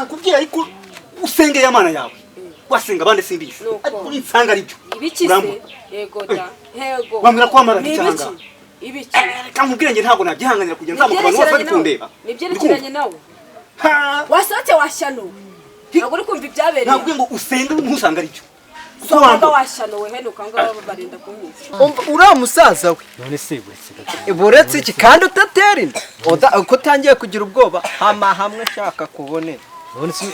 nakubwira ariko usenge y'amana yawe wasenga abandi simbizi ariko nsanga ari byo ibikise yego da hego wamira kwamara cyanga ibiki kamubwire nge ntago nabyihanganira kugenda nzamuka abantu bose bari kundeba nibyerekeranye nawe wasatse washyano ntabwo uri kumva ibyabereye ntabwo ngo usenge ntusanga ari byo Sohanga washyano we henuka ngaho barinda kumwica uriya musaza we none se wese buretse iki kandi utatera inda uko utangiye kugira ubwoba hamwe shaka kubonera none se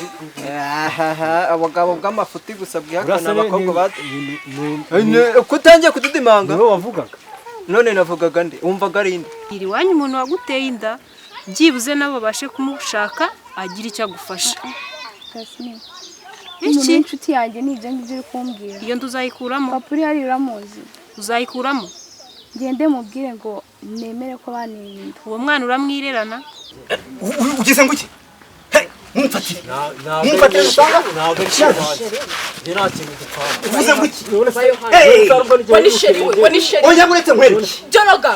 abagabo bw'amafuti gusa bwihakana abakobwa uko utangiye kududimanga niwe wavugaga none navugaga nde wumvaga ari inde iri wanyu umuntu waguteye inda byibuze nabo bashe kumushaka agira icyo agufasha iki inshuti yanjye ni ibyo ngibyo uri kumbwira iyo nduzayikuramo papa uri hari uramuzi uzayikuramo ngende mubwire ngo nemere ko baneye uwo mwana uramwirerana ugize ngo iki mumfatire mumfatire usanga ntabwo ari cyaje nge nta kintu gupfana uvuze ngo iki wani sheri oya buretse nkwereke joroga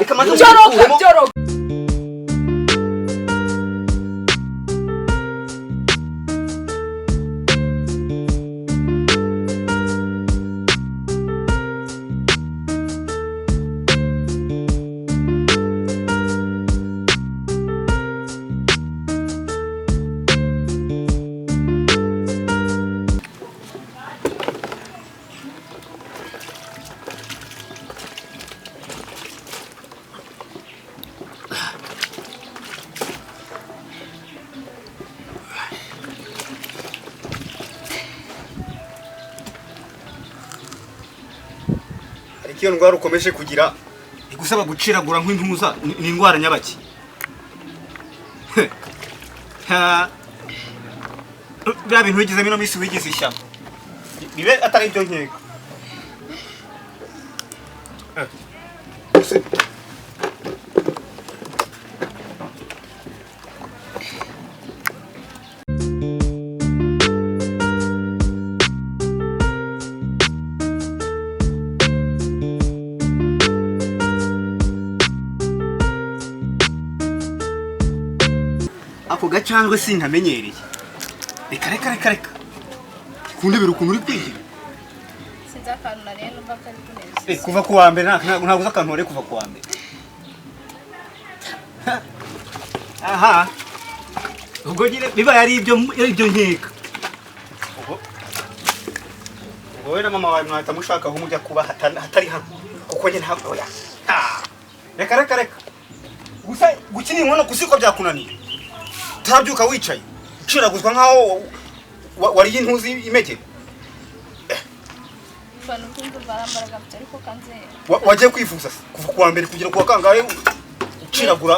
iyo ndwara ukomeje kugira igusaba guciragura nk'intuza ni indwara nyabaki bya bintu wigizemo ino minsi wigize ishyamba bibe atari ibyo nkeka ako gacangwe sinkamenyereye reka kundebera ukuntu uri kwigira sinza akantu na rero numva kari kuneza kuva ku wa mbere ntabwo uzi akantu wari kuva ku wa mbere aha ubwo nyine biba yari ibyo nkeka ubwo wowe na mama wawe mwahita mushaka aho mujya kuba hatari hano kuko nyine ntabwo reka gusa gukina inkono kusiko byakunaniye utabyuka wicaye uciraguzwa nkaho wariye intuzi imegere bano kumva barambaraga ariko kanzera wagiye kwivuza kuva ku wa mbere kugera ku wa kangahe uciragura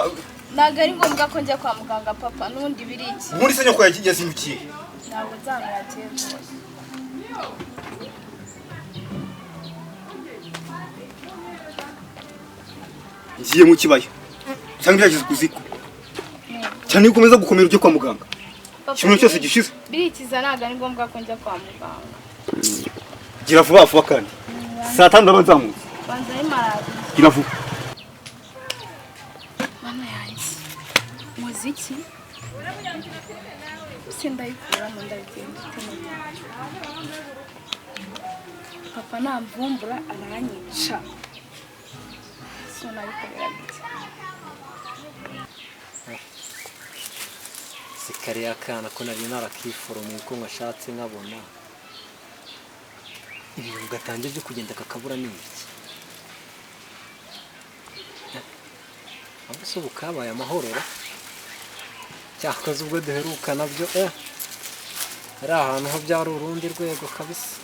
ntabwo ari ngombwa ko njya kwa muganga papa n'ubundi biri iki ubundi se nyoko yazindukiye ntabwo nzamwakira rwose ngiye mu kibaya cyangwa byageze ku ziko cyane ukomeza gukomera ujye kwa muganga kimwe cyose gishize birikiza ntabwo ari ngombwa ko njya kwa muganga gira vuba kandi saa tanu ndaba nzamutse banza ari malariya gira vuba mama yanjye muziki se ndayikuramo ndagenda papa namvumbura aranyica so nabikorera gute sikariya akana ko nari narakiforomo uko nkashatse nkabona ibintu gatangiye byo kugenda kakabura n'ibiki ahubwo se ubu kabaye amahorora cyakoze ubwo duheruka nabyo ari ahantu ho byari urundi rwego kabisa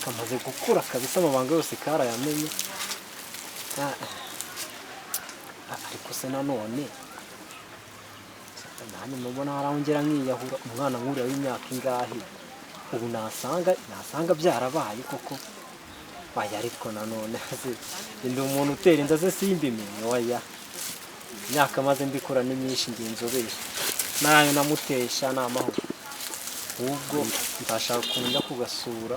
kamaze gukura kabisa amabanga yose karayamenye ariko se nanone nani mubona harangera nkiyahura umwana nkuriya w'imyaka ingahe ubu nasanga byarabaye koko waya ariko nanone ndi umuntu utera inda ze simbimenye waya imyaka maze mbikora ni myinshi ndi inzobere nayo namutesha n'amahoro ubwo ndashaka kunjya kugasura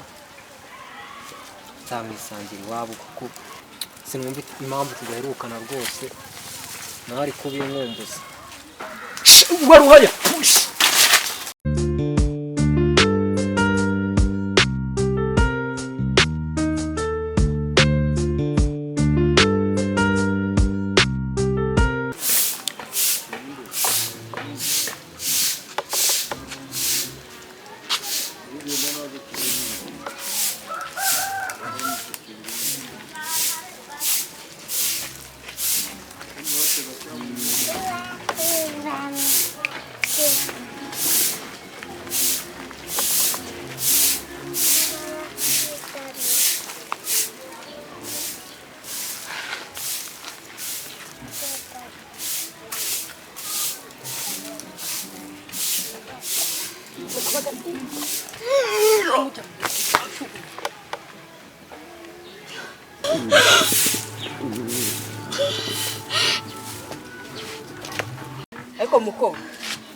nzamwisangira iwabo kuko sinumva impamvu tudaherukana rwose nari kubinkumbuza waruhaya ariko muko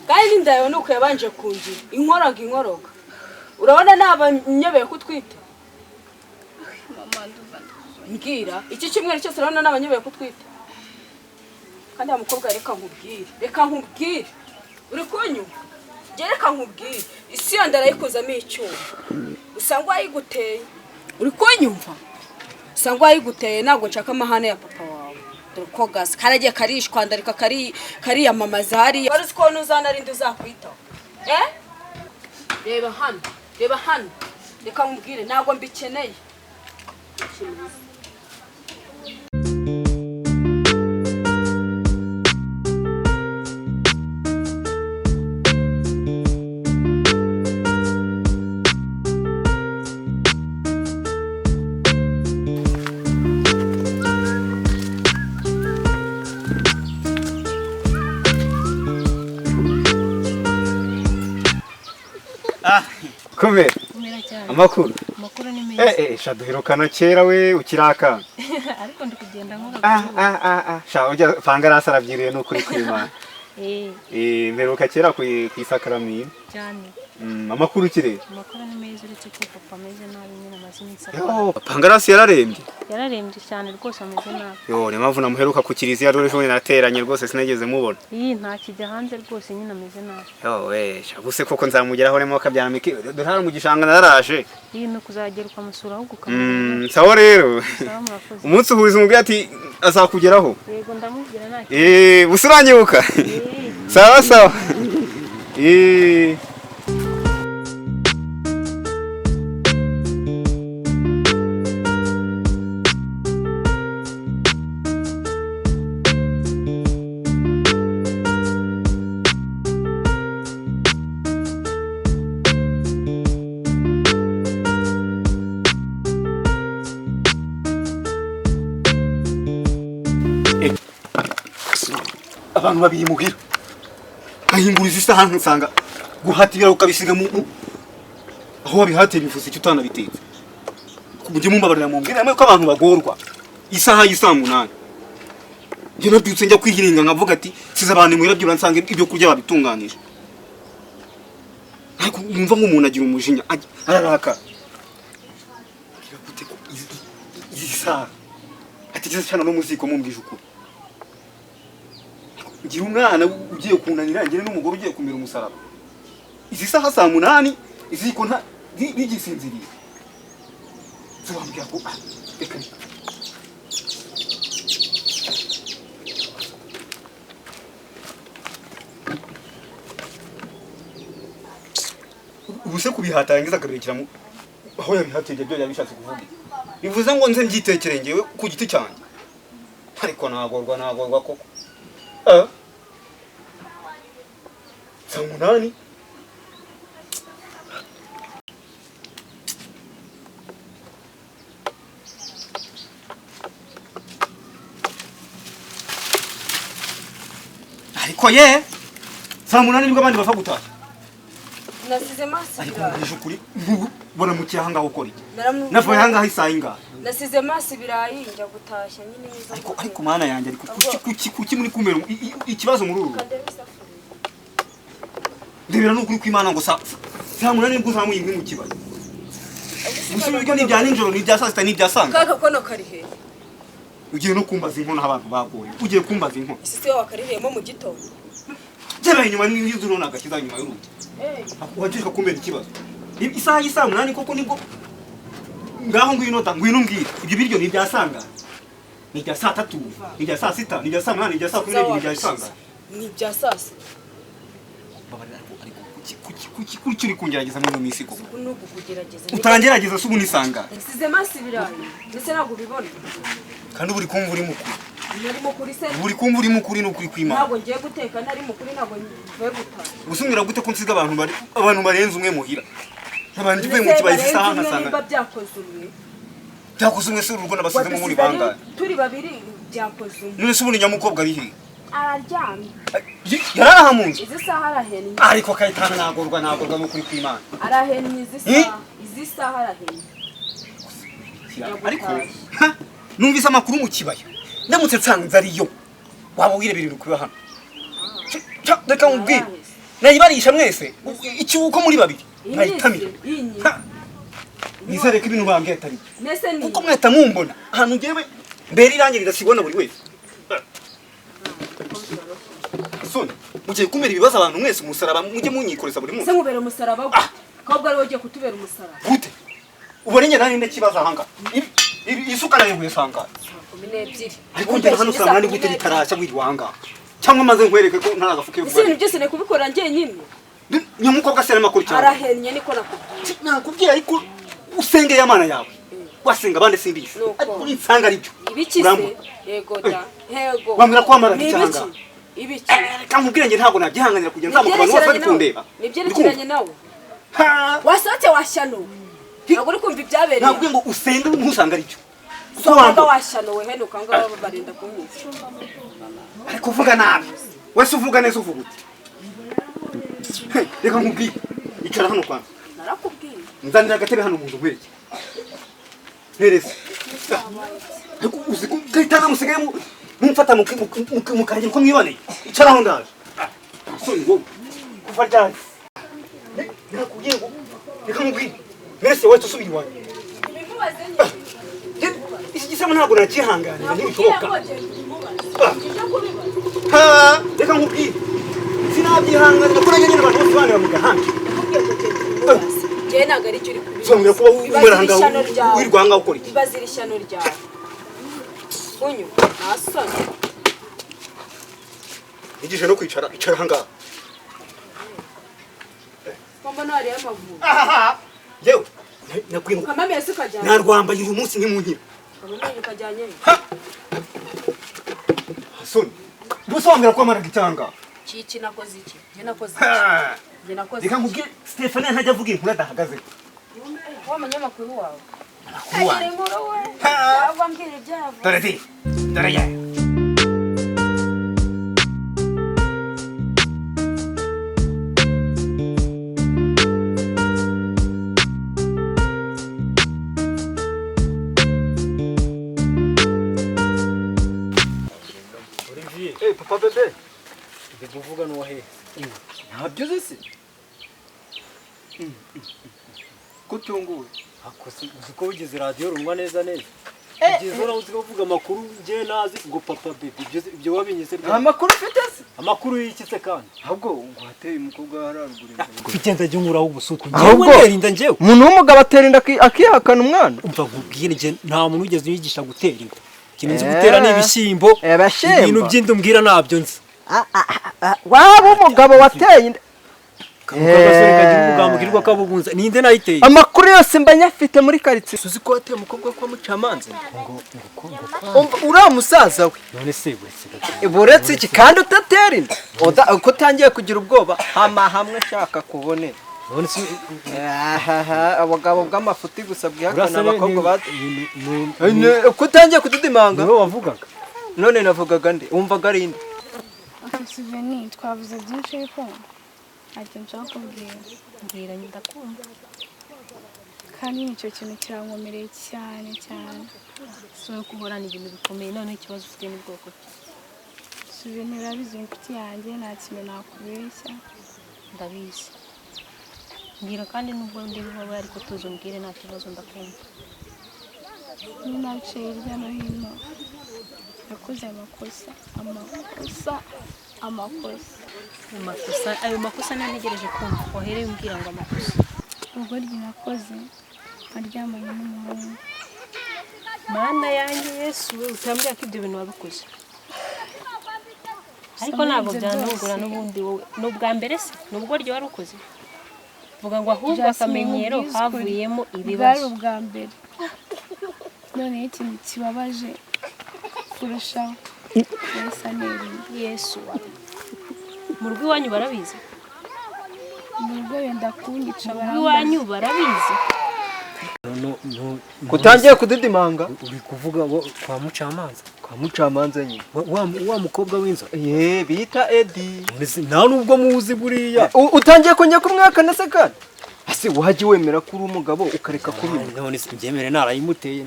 kandi ndayo nuko yabanje kungira inkoroga urabona naba nyebeye kutwita mbwira iki cyumweru cyose urabona naba nyebeye kutwita kandi umukobwa reka nkubwire uri kunyuma reka nkubwire isi yo ndarayikoza icyuma usanga wayiguteye uri kunyumva usanga wayiguteye ntabwo nshaka amahane ya papa wawe dore gasi karagiye karishwandarika kariyamamaza hariya wari uzi ko ntuzanarinda uzakwitaho reba hano reka nkubwire ntabwo mbikeneye Kumbe amakuru ni meza shaduherukana kera we ukiraka ariko ndi kugenda nkora sha ujya panga rasarabyiriye n'ukuri kwima mperuka kera ku isakarami cyane amakuru kire amakuru ni meza uretse ko papa ameze nabi nyine amazina yo panga rasi yararembye cyane rwose ameze nabi yo ni mpamvu namuheruka ku kiriziya rero ejo nateranye rwose sinageze mubona nta kijya hanze rwose nyine ameze nabi yo we shabuse koko nzamugeraho remo kabyana miki dore mu gishanga narashe no kuzagera ukamusura ahubwo ukamubona sawa rero umunsi uhuriza umubwira ati azakugeraho yego ndamubwira nta busuranyibuka sawa abantu babiri muhira ahinguriza isahani usanga guhatira ukabisiga mu aho wabihatiye bivuze icyo utanabitetse kujye mumbabarira mu mbwira ko abantu bagorwa isaha y'isa 8 njye nabyutse njya kwihiringa nkavuga ati siza abantu muhira byura nsanga ibyo kurya babitunganije ariko numva nk'umuntu agira umujinya araraka kiragute ko isaha atigeze cyane no muziko mumbwije ukuri ngira umwana ugiye kunanira ngire n'umugore ugiye kumira umusaraba izi saha 8 iziko nta bigisinziriye zubambya ko reka ubuse kubihatangiza akabirekera mu aho yabihatije byo yabishatse kuvuga bivuze ngo nze mbyitekereye ngewe ku giti cyanjye ariko nagorwa koko 8 ariko ye 8 nibwo abandi bafa gutashya nasize maso ariko mbije ukuri bona mu cyahanga ukora iki navuye hanga hisahinga nasize maso birayi njya gutashya nyine niza ariko mana yanjye ariko kuki muri kumera ikibazo muri uru ndebera n'ukuri kw'Imana ngo 8 nibwo uzamuye inkwi mu kibazo usubiryo ni bya ninjoro ni bya saa sita ni bya sanga kaka kono kari he ugiye no kumbaza inkono abantu bagoye ugiye kumbaza inkono isi yo wakarihemo mu gitondo Jeba inyuma n'inzu runaka kiza nyuma y'urugi. Wajishka kumbe ikibazo. Isaha y'isa 8 koko nibwo ngaho ngwino mbwira. Ibyo biryo ni byasanga. Ni bya saa 3, ni bya saa 6, ni bya saa 8, ni bya saa 12, ni bya sanga. Ni bya sasa. Kuki uri kungerageza muri iyo minsi koko? Nuko kugerageza. Utangerageza se ubu nisanga. Size masi birayi. Ndetse ntabwo bibona. Kandi uri kumva uri mukuru. Nari mukuri se. Uri kumva uri mukuri no kuri kwimana. Ntabwo ngiye guteka nari mukuri ntabwo ngiye gutaka. Gusumira gute ko nsiga abantu barenze umwe muhira. Abantu bivuye mu kibaye isaha nkasanga. Niba byakoze umwe. Byakoze umwe se urugo nabasizemo muri banga. Turi babiri byakoze umwe. None se ubu nyamukobwa ari he? Araryamye. Yaraha mu nzu. Izi saha arahennye. Ariko kayitana nagorwa no kuri kwimana. Arahennye izi saha arahennye. Ariko numvise amakuru mu kibaya. Ndamutse nsanze ariyo. Waba wirebera kuri hano. Reka nkubwire. Nayibarisha mwese. Iki uko muri babiri. Nayitamira. Nizere ko ibintu bambye atari. Nese ni. Uko mweta mumbona. Ahantu ngewe mbere irange ridasibona buri wese. Soni, mugiye kumera ibibazo abantu mwese umusaraba mujye munyikoreza buri munsi. Se nkubera umusaraba gwe. Kabwa ari wogiye kutubera umusaraba. Gute? Ubone nyana ninde kibazo ahanga. Isuka nayo gusanga. 12. Ariko njye hano usanga ni gute ritarashya bwirwanga. Cyangwa maze nkwereke ko nta gafuke vuba. Ibintu byose ne kubikora njye nyine. Nyamukobwa se n'amakuru cyane. Arahennye niko nakubwiye. Nakubwiye ariko usenge y'amana yawe. Wasenga bande sindisha. Ariko insanga aribyo. Ibiki se? Yego da. Hego. Wamira kwamara cyanga. Ibiki. Kamubwire nge ntabwo nabyihanganira kujya nzamuka abantu bose bari kundeba. Nibyerekeranye nawe. Wasatse washyano. Ntabwo uri kumva ibyabereye. Ntabwo ngo usenge ntusanga aribyo. Kuko washyano we heno kanga baba barinda kunyica. Ariko uvuga nabi. Wese uvuga neza uvuga uti. Reka nkubwire. Icara hano kwanza. Narakubwiye. Nzanira agatebe hano mu nzu nkwereke. Nerese. Ariko uzi ko kayitana musigaye mumfata mukanje ko mwibane. Icara aho ndaje. Soni wowe. Kuva ryari? Nakubwiye ngo reka nkubwire. Nerese wese usubira iwanyu. Ibimubaze nyine. Iki gisemo ntabwo nakihanganira ntibishoboka. Reka nkubwire. Sinabyihanganira ko nanjye abantu bose bana mu gahanga. Je naga ari cyo uri kubira. Zongera kuba umuranga wirwanga ukora iki? Ibazira ishyano ryawe. Unyu, nasone. Igije no kwicara, icara hanga. Komba no ari amavuko. Yewe, nakwinga. Kamame yasukajyanye. Narwambaye uyu munsi nk'imunkira. Kamame yukajyanye. Soni. Busomera ko amara gitanga. Cici nakoze iki? Je nakoze. Je nakoze. Reka nkubwire Stephanie ntajya avuga inkuru adahagaze. Wa munyamakuru wawe. Kuwa. Ntabwo mbwira ibyavuye. Dore di. Dore ya. Olivier, Papa bebe. kuvuga no he. Ntabyo uzi. Kutunguwe. Akoze uko ugize radio rumwa neza neza. Ugeze ura uzi kuvuga amakuru nje nazi ngo papa bebe ibyo wabinyise Nta makuru ufite se? amakuru y'iki se kandi. Ahubwo ngo hateye umukobwa hararuguru. Kugenda jye nkuraho ubusuku. Ahubwo Njyewe njyewe. Umuntu w'umugabo atera inda akihakana umwana. Umva nkubwire nje nta muntu ugeze yigisha gutera inda. Kintu nzi gutera ni ibishyimbo. Ibintu by'indu mbwira nabyo nzi. Waba umugabo wateye inda. Kagasore kagira umugambukirwa kabubunza ninde nayiteye. Amakuru yose mba nyafite muri quartier. Suzi ko ateye umukobwa kwa mucamanza. Ura musaza we. None se wese. Buretse iki kandi utatera inda. Uko utangiye kugira ubwoba hamwe shaka kubonera. None se abagabo bw'amafuti gusa bwihakana Urasaba abakobwa bati. Uko utangiye kududimanga. Niwe wavugaga. None navugaga nde? Umvaga ari nde? Souvenir twavuze byinshi ariko ntacyo nshaka kubwira. mbwira ndakumva Kandi nicyo kintu kirankomereye cyane cyane. so kuhorana ibintu bikomeye none ikibazo ufite ni bwoko ki Souvenir urabizi inshuti yanjye nta kintu nakubeshya. ndabizi mbwira kandi nubwo ndi bibaye ariko tuzo mbwire nta kibazo ndakumva Naciye hirya no hino yakoze amakosa. ayo makosa ntegereje kumva wahereye umbwira ngo amakosa ubugoryi nakoze aryamanye n'umuhungu. mana yanjye Yesu utambwira ko ibyo bintu wabikoze ariko ntabwo byanungura n'ubundi wowe n'ubwa mbere se n'ubugoryi wari ukoze vuga ngo ahubwo akamenyero havuyemo ibibazo bwari ubwa mbere noneho ikintu kibabaje kurushaho Yesu mu rugo iwanyu barabizi mu rugo wenda kunyica iwanyu barabizi kutangiye kudidimanga uri kuvuga kwa mucamanza nyine wa mukobwa w'inzo bita Edi nta nubwo muzi buriya utangiye kongera kumwakana se kandi ase waje wemera ko uri umugabo ukareka kubima none singemere narayimuteye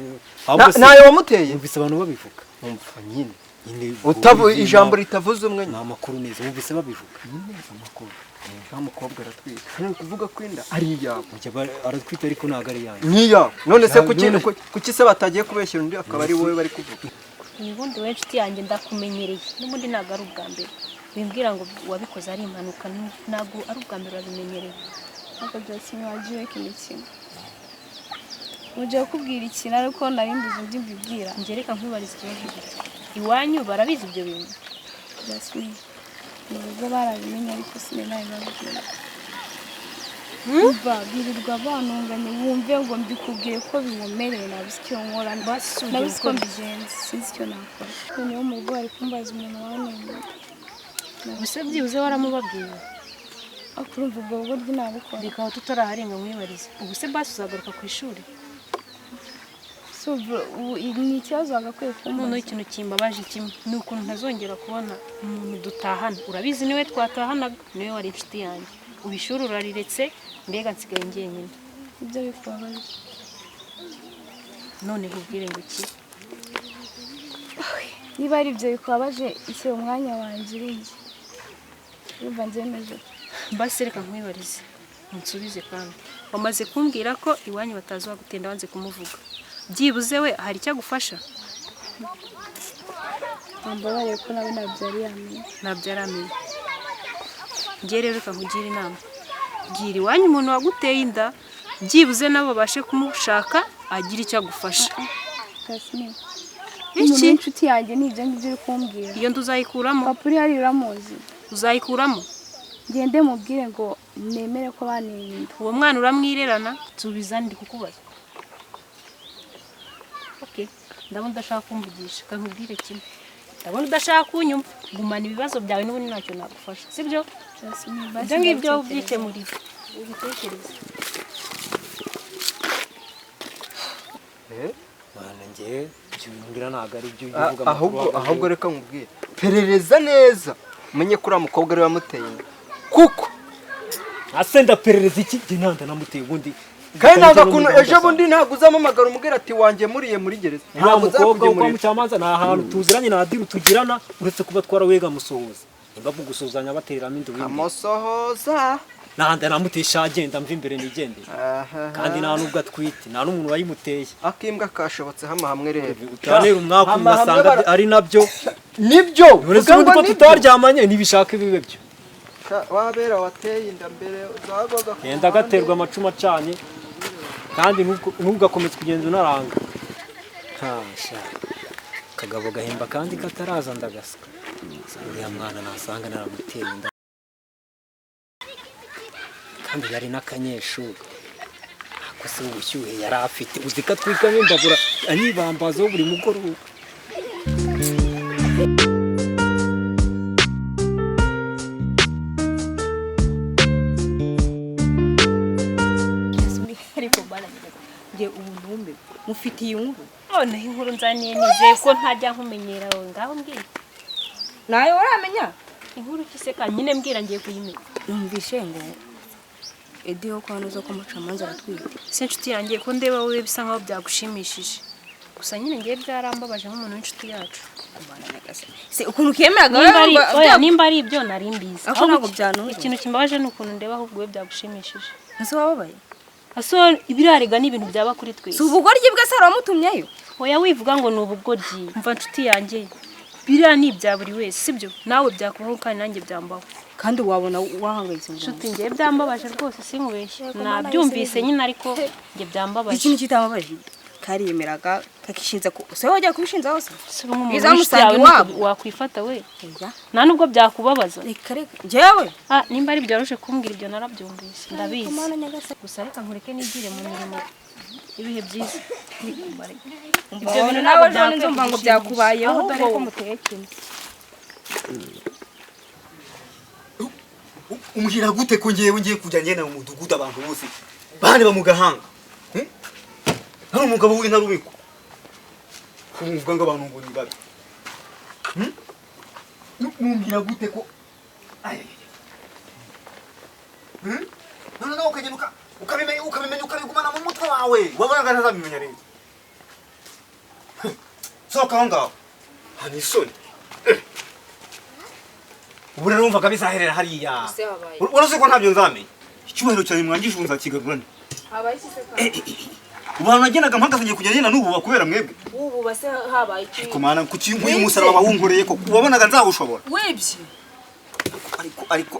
nayo wamuteye ubise abantu babivuga umva nyine utavu ijambo ritavuze umwe nta makuru neza ubise babivuga nyine amakuru nta mukobwa aratwita none kuvuga ko inda ari iyawe aratwita ariko ntago ari yanyu niya none se kuki se batagiye kubeshyira undi akaba ari wowe bari kuvuga ubundi we nshuti yanjye ndakumenyereye n'ubundi ntabwo ari ubwa mbere bimbwira ngo wabikoze ari impanuka ntabwo ari ubwa mbere wabimenyereye ntabwo byose wagiye kimikino uje kubwira ikintu ariko nari mbuze undi mbibwira ngereka nkwibariza ikibazo iwanyu barabizi ibyo bintu Jasmine mu rugo barabimenye ariko sinari babibwira birirwa banunganye wumve ngo mbikubwiye ko binkomereye nabuze icyo nkora nabuze ko mbigenza sinzi icyo nakora noneho mu rugo bari kumbaza umuntu wanenye gusa byibuze waramubabwiye akurumva ubwo bugoryi nabukora bikaba tutaraharenga mwibarize ubu se basi uzagaruka ku ishuri ni ikibazo wagakwiye kumbaza noneho ikintu kimbabaje kimwe ni ukuntu ntazongera kubona umuntu dutahana urabizi niwe twatahanaga niwe wari inshuti yanjye ubu ishuri urariretse mbega nsigaye njyenyine ibyo bikubabaje none nkubwire ngo iki niba ari ibyo bikubabaje ishyira umwanya wanjye uriye urumva nzemeje basi reka nkwibarize unsubize kandi wamaze kumbwira ko iwanyu batazi wagutenda wanze kumuvuga byibuze we hari icyo agufasha wambabariye ko nawe ntabyo yari amenye njye rero reka nkugire inama bwira iwanyu umuntu waguteye inda byibuze nabo babashe kumushaka agira icyo agufasha Jasmine umuntu w'inshuti yanjye ni ibyo ngibyo uri kumbwira iyo nda uzayikuramo papa uri hariya uramuzi uzayikuramo ngende mubwire ngo nemere ko baneye inda uwo mwana uramwirerana nsubiza ndi kukubaza ndabona udashaka kumvugisha kankubwire kimwe ndabona udashaka kunyumva gumana ibibazo byawe n'ubundi ntacyo nagufasha sibyo ibyo ngibyo ubyikemurire ubitekereze mwana njye cyumbira ntago ari byo uvuga ahubwo reka nkubwire perereza neza umenye ko uriya mukobwa ari wamuteye inda kuko ase ndaperereza iki njye nanda namuteye ubundi kandi nagakuntu ejo bundi ntabwo uzamamagara umubwira ati wanjye muriye muri gereza nta mukobwa wo kwa mucamanza nta hantu tuziranye nta diru tugirana uretse kuba twarawega musohoza nimba bugusuzanya bateramo indu w'indi amusohoza nahanda namutesha agenda mva imbere nigendeye kandi nta nubwo atwite nta n'umuntu wayimuteye akimbwa kashobotse hama hamwe rero utanera umwaka ugasanga ari nabyo nibyo uretse ko tutaryamanye nibishaka bibe byo wabera wateye inda mbere uzagoga yenda gaterwa amacuma acanye kandi ntugakomeze kugenda unaranga ntasha kagabo gahemba kandi kataraza ndagaswa uriya mwana nasanga naramuteye inda kandi yari n'akanyeshuri ako se ubushyuhe yari afite uzi ko atwikamo imbabura anyibambazaho buri mugoroba nge umuntu wumbe mufitiye inkuru noneho inkuru nzaniye nizeye ko ntajya nkumenyera wowe ngaho mbwira nawe waramenya inkuru kiseka nyine mbwira ngiye kuyimenya numvishe ngo Edi ho kwa nuzo ko mucamanza aratwite se inshuti yanjye ko ndeba wowe bisa nkaho byagushimishije gusa nyine ngiye byarambabaje nk'umuntu w'inshuti yacu se ukuntu kemeraga nimba ari ibyo nari mbizi aho ntabwo byanunga ikintu kimbabaje ni ukuntu ndeba ahubwo we byagushimishije ese wababaye aso ibirarega ni ibintu byaba kuri twese si ubugoryi bwe se waramutumyeyo oya wivuga ngo ni ubugoryi mva nshuti yanjye biriya ni ibya buri wese sibyo nawe byakubaho kandi nanjye byambaho kandi wabona wahangayitse ngo nshuti njye byambabaje rwose sinkubeshye nabyumvise nyine ariko njye byambabaje ikintu kitambabaje kariyemeraga kakishinza ko se wajya kubishinza hose izamusanga iwabo wakwifata we nta nubwo byakubabaza reka njyewe nimba ari byoroshe kumbwira ibyo narabyumvise ndabizi gusa reka nkureke nigire mu mirimo ibihe byiza ibyo bintu nawe jone nzumva ngo byakubayeho dore ko muteye kimwe umuhira gute ko ngiye kujya ngena mu mudugudu abantu bose bane bamugahanga hari umugabo w'intarubiko kumuvuga ngo abantu ngo nibabe umuhira gute ko none ukagenda ukabimenya ukabigumana mu mutwe wawe wabonaga ntazabimenya rero sohoka aho ngaho hani isoni ubu rero wumvaga bizaherera hariya uretse ko ntabyo nzamenya icyubahiro cyane mwangije ubu nzakigarura nde habaye iki se kandi abantu nagendaga mpagaze ngiye kujya ngenda n'ubu bakubera mwebwe ubu base habaye iki ariko mana kuki nk'uyu musaraba wawunkoreye ko wabonaga nzawushobora wibye ariko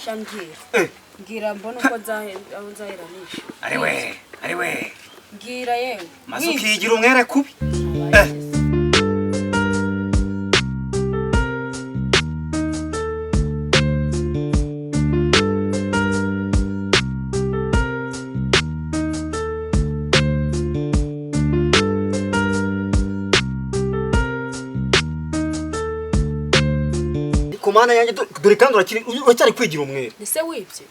shambwira mbwira mbona uko nzaheranisha ari we mbwira yewe maze ukigira umwere kubi Kumana yanjye dore kandi uracyari kwigira umwere nise wibye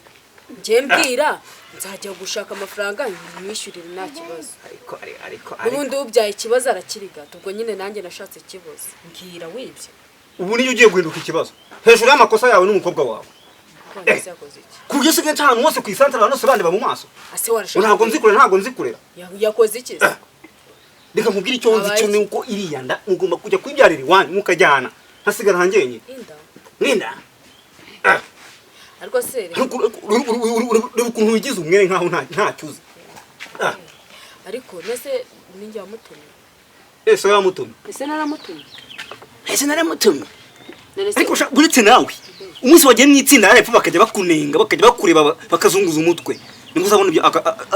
ngiye mbwira nzajya gushaka amafaranga nyishyurire nta kibazo ariko ubundi ubyaye ikibazo arakirigata ubwo nyine nanjye nashatse ikibazo mbwira wibye ubu niyo ugiye guhinduka ikibazo hejuru y'amakosa yawe n'umukobwa wawe kugeza ugiye ahantu hose ku isantere abantu bose bandeba mu maso ntabwo nzikurera yakoze iki reka nkubwire icyo nzi cyo ni uko iriya nda mugomba kujya kwibyarira iwanyu mukajyana hasigara hanjye Linda. Ariko se reba ukuntu wigize umwere nkaho ntacyo uzi. Ariko nese ninjye wamutumye. Ese wamutumye. Ese naramutumye. Ariko buretse nawe umunsi wagiye mu itsinda arepfo bakajya bakunenga bakajya bakureba bakazunguza umutwe. Nimba uzabona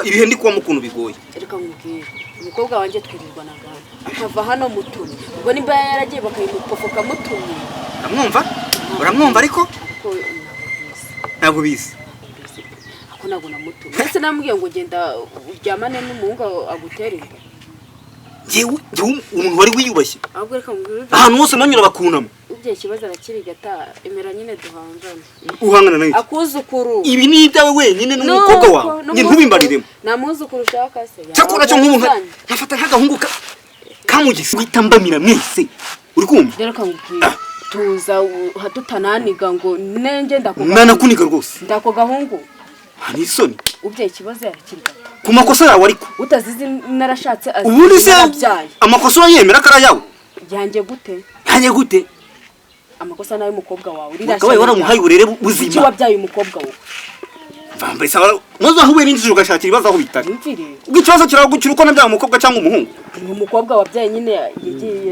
ibihe ndi kuba mukuntu bigoye. Reka nkubwire umukobwa wanjye twirirwa nagana. Akava hano mutumye. Ubwo nimba yaragiye bakayimupofoka mutumye. Uramwumva ariko ntabwo bizi ako ntabwo namutumye ndetse namubwiye ngo genda uryamane n'umuhungu agutere inda njyewe umuntu wari wiyubashye ahubwo reka mbwira ahantu hose nanyura bakunama ubye ikibazo arakirigata emera nyine duhangana uhangana nayo akuzukuru ibi ni ibyawe wenyine n'umukobwa wawe njye ntubimbariremo namuzukuru ushaka se cyakora cyo nk'umuntu nkafata nk'agahungu kamugise witambamira mwese uri kumva reka nkubwire tuza tutananiga ngo nenge ndakuniga rwose ndako gahungu hani isoni ubye ikibazo yarakirigata ku makosa yawe ariko utazizi narashatse ubundi se amakosa yemera kara yawe yanjye gute amakosa nayo umukobwa wawe urirashye wawe waramuhaye uburere buzima iki wabyaye umukobwa wawe vambaye sawa maze aho ubera injiji ugashakira ibibazo aho bitari ubwo ikibazo kiragukira uko nabyaye umukobwa cyangwa umuhungu umukobwa wabyaye nyine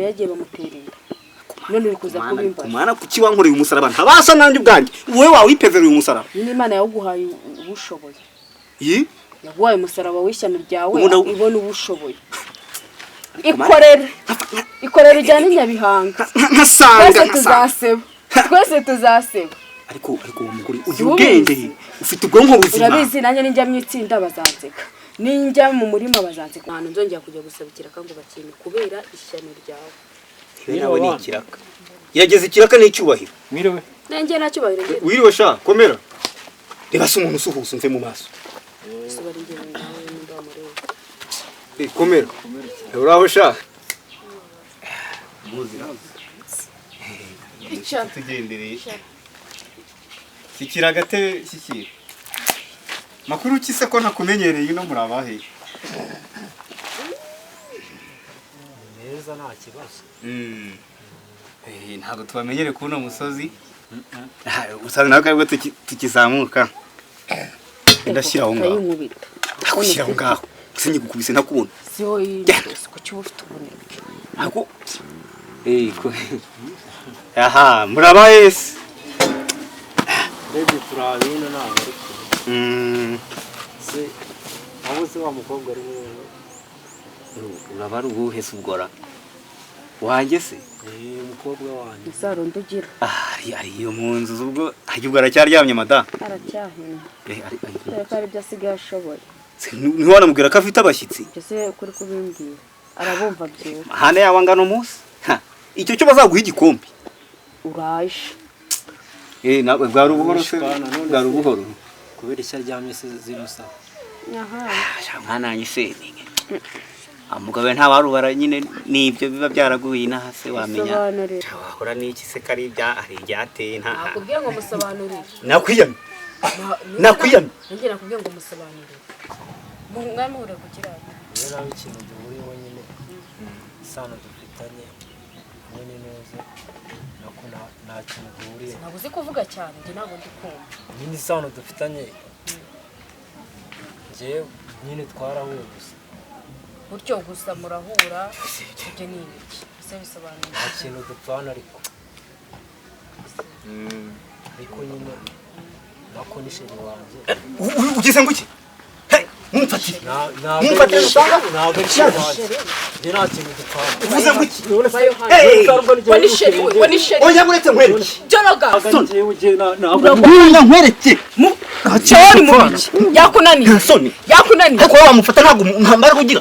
yagiye bamuterera none uri kuza kubimba kumana kuki wankoreye umusaraba ntabasa nanjye ubwanjye wowe wawipevereye umusaraba ni Imana yawuguhaye ubushoboye yaguhaye umusaraba w'ishyano ryawe ibona ubushoboye ikorera ijyana inyabihanga twese tuzaseba ariko uwo mugore ugira ubwenge ufite ubwonko buzima urabizi nanjye ninjya mu itsinda bazanseka ninjya mu murima bazanseka ahantu nzongera kujya gusabikira kandi bakime kubera ishyano ryawe nawe ni ikiraka yageze ikiraka n'icyubahiro mwiriwe nanjye nacyubahiro ngende wiriwe sha komera reba se umuntu usuhuza umve mu maso komera uraho sha tugendereye kikira agatebe kikira makuru kise ko ntakumenyereye no murabahe neza nta kibazo ntabwo tubamenyere kuno musozi usanga nawe kabwo tukizamuka ndashyira aho ngaho ndashyira aho ngaho sinye gukubise ntakubona siho yose ko cyo ufite ubunebwe aha murabaye se baby turabina ntabwo ari kure se aho se wa mukobwa ari wewe uraba ari uwuhe se ubwora wanjye se umukobwa wanjye isarundi ugira ari iyo mu nzu ubwo ahubwo aracyaryamye madamu aracyahina reka ari byo asigaye ashoboye ntiwanamubwira ko afite abashyitsi ese kuri kubimbwira arabumva byiwe hane yawe angana umunsi icyo cyo bazaguha igikombe uraje nawe bwari ubuhoro se bwari ubuhoro kubera icyo aryamye se zino sawa mwana se mugabe nta warubara nyine nibyo biba byaraguye inaha se wamenya wahora n'iki se kari ari ibyateye nta nakubwiye ngo musobanurire nakwiyamye njye nakubwiye ngo musobanurire mwamure kugira rero nawe ikintu duhuriyeho nyine isano dufitanye hamwe n'inoze nako nta kintu duhuriye ntabwo uzi kuvuga cyane njye ntabwo ndi kumva nyine isano dufitanye njyewe nyine twarahuye gusa gutyo gusa murahura ibyo ni ibiki ese bisobanuye nta kintu dupfana ariko nyine nako ni sheri wanjye ugize ngo iki mumfatire ntabwo ari sheri wanjye njye nta kintu dupfana uvuze ngo iki oya muretse nkwereke joroga urabona nkwereke cyori mu biki yakunaniye soni yakunaniye ariko wamufata ntabwo ntambara kugira